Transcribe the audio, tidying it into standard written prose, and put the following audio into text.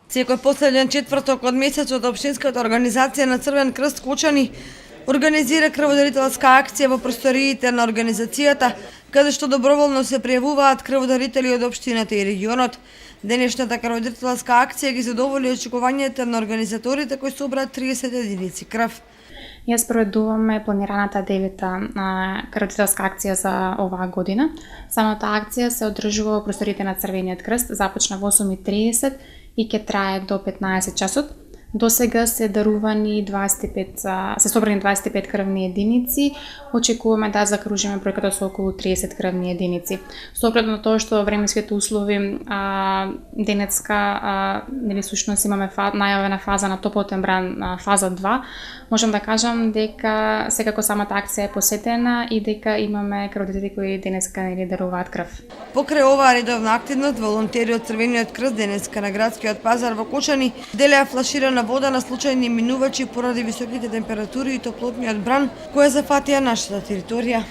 Секој последен четврток од месецот Општинската организација на Црвен крст Кучани организира крводарителска акција во просториите на организацијата, каде што доброволно се пријавуваат крводарители од општината и регионот. Денешната крводарителска акција ги задоволи очекувањата на организаторите кои собраа 30 единици крв. Ја спроведуваме планираната 9-та крводарителска акција за оваа година. Самата акција се одржува во просториите на Црвениот крст, започна во 8:30 и ќе трае до 15 часот. До сега се дарувани 25, се собрани 25 крвни единици. Очекуваме да закружиме бројката со околу 30 крвни единици. Со оглед на тоа што временските услови денеска нели сушност имаме најавена фаза на топлотен бран, фаза 2, можам да кажам дека секако самата акција е посетена и дека имаме крводарители кои денеска нели даруваат крв. Покрај оваа редовна активност, волонтери од Црвениот крст денеска на градскиот пазар во Кучани делеа флаширана вода на случајни минувачи поради високите температури и топлотниот бран која зафатија нашата територија.